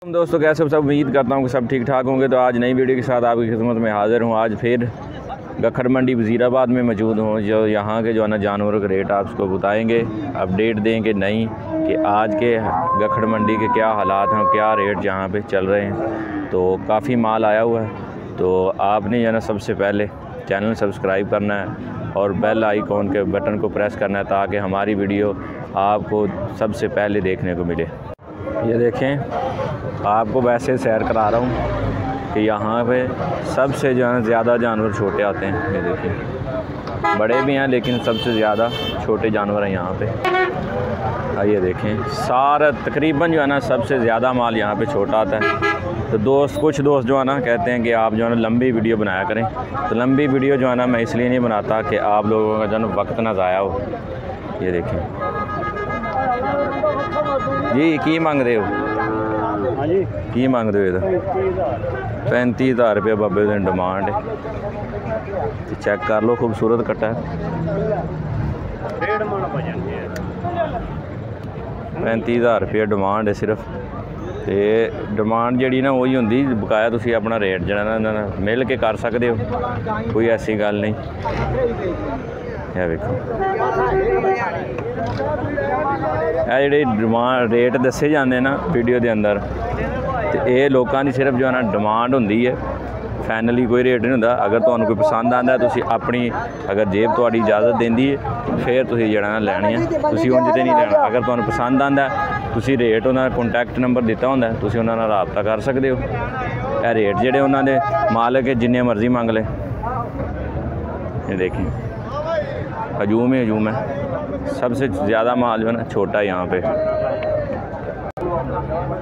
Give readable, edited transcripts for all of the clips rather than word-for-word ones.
दोस्तों कैसे सब उम्मीद करता हूँ कि सब ठीक ठाक होंगे। तो आज नई वीडियो के साथ आपकी खिदमत में हाज़िर हूँ। आज फिर गखड़ मंडी वज़ीराबाद में मौजूद हूँ। जो यहाँ के जो है ना जानवरों के रेट आपको बताएंगे, अपडेट देंगे नहीं कि आज के गखड़ मंडी के क्या हालात हैं, क्या रेट यहाँ पे चल रहे हैं। तो काफ़ी माल आया हुआ है, तो आपने जो है ना सबसे पहले चैनल सब्सक्राइब करना है और बेल आइकॉन के बटन को प्रेस करना है ताकि हमारी वीडियो आपको सबसे पहले देखने को मिले। ये देखें, आपको वैसे सैर करा रहा हूँ कि यहाँ पे सबसे जो है ज़्यादा जानवर छोटे आते हैं। ये देखिए, बड़े भी हैं लेकिन सबसे ज़्यादा छोटे जानवर हैं यहाँ पे। ये देखें, सारा तकरीबन जो है ना सबसे ज़्यादा माल यहाँ पे छोटा आता है। तो कुछ दोस्त जो है ना कहते हैं कि आप जो है ना लंबी वीडियो बनाया करें। तो लंबी वीडियो जो है ना मैं इसलिए नहीं बनाता कि आप लोगों का जो है ना वक्त ना ज़ाया हो। ये देखें जी, की मांग रहे हो? हाँ जी, की मांग रहे हो? 35,000 रुपये बाबे की डिमांड है। तो चेक कर लो, खूबसूरत कट्टा है। 35,000 रुपये डिमांड है सिर्फ। तो डिमांड जी ना वही होंगी, बकाया तुसी अपना रेट जो ना मिल के कर सकते हो, कोई ऐसी गल नहीं। यह देखो, ये डिमांड रेट दसे जाते ना वीडियो के अंदर, तो ये लोगों की सिर्फ जो है ना डिमांड होंगी है, फाइनली कोई रेट नहीं होंदा। अगर तुहानू कोई पसंद आता है, तुसी अपनी अगर जेब थोड़ी इजाज़त देंदी है फिर तुसी जो है लैनी है, तुसी उंज ते नहीं लेना। अगर तुहानू पसंद आता है, तुसी रेट उन्होंने कॉन्टैक्ट नंबर दिता होंदा, तुसी उन्हां नाल राबता कर सकते हो। यह रेट जिहड़े उन्होंने मालिक है जिन्ने मर्जी मंग ले। ये देखिए, हजूम ही हजूम है, सबसे ज़्यादा माल जो है ना छोटा है यहाँ पे।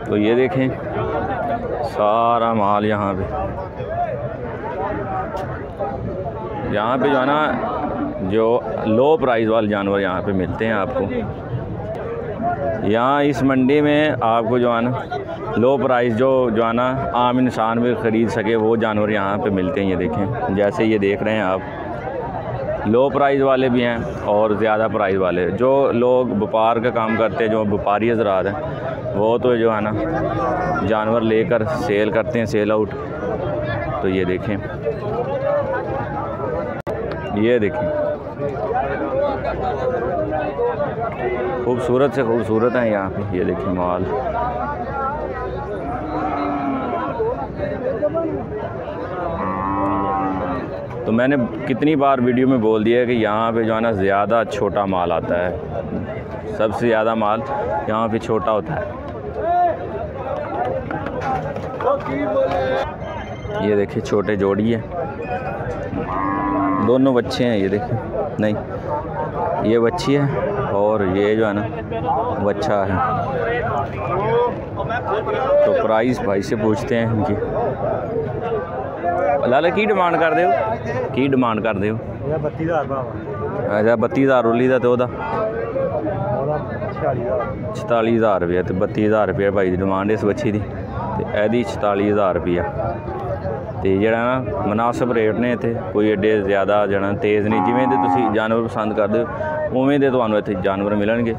तो ये देखें, सारा माल यहाँ पे जो है ना जो लो प्राइस वाले जानवर यहाँ पे मिलते हैं आपको। यहाँ इस मंडी में आपको जो है ना लो प्राइस जो है ना आम इंसान भी ख़रीद सके वो जानवर यहाँ पे मिलते हैं। ये देखें, जैसे ये देख रहे हैं आप, लो प्राइस वाले भी हैं और ज़्यादा प्राइस वाले। जो लोग व्यापार का काम करते हैं, जो व्यापारी हज़रात हैं, वो तो जो है ना जानवर लेकर सेल करते हैं, सेल आउट। तो ये देखें, ये देखें, खूबसूरत से खूबसूरत हैं यहाँ पे। ये देखिए माल, तो मैंने कितनी बार वीडियो में बोल दिया है कि यहाँ पे जो है ना ज़्यादा छोटा माल आता है, सबसे ज़्यादा माल यहाँ पे छोटा होता है। ये देखिए, छोटे जोड़ी है, दोनों बच्चे हैं। ये देखिए, नहीं ये बच्ची है और ये जो है ना बच्चा है। तो प्राइस भाई से पूछते हैं इनकी। लाला की डिमांड कर दो, की डिमांड कर दो? 32,000। अच्छा, 32,000 रोली का, तो वह 46,000 रुपया। तो 32,000 रुपया भाई की डिमांड इस बच्ची की, तो यदी 46,000 रुपया। तो जरा ना मुनासिब रेट ने इतने, कोई एडे ज़्यादा जना तेज़ नहीं। जिमें दे तुसी जानवर पसंद करते हो उवें दे तुहानू इत्थे जानवर मिलणगे।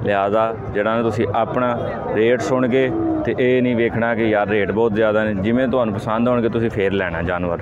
लिहाजा जरा ना तुसी अपना रेट सुन के तो ये नहीं वेखना कि यार रेट बहुत ज़्यादा ने, जिमें तुहानू पसंद होणगे तुसी फिर लैना जानवर।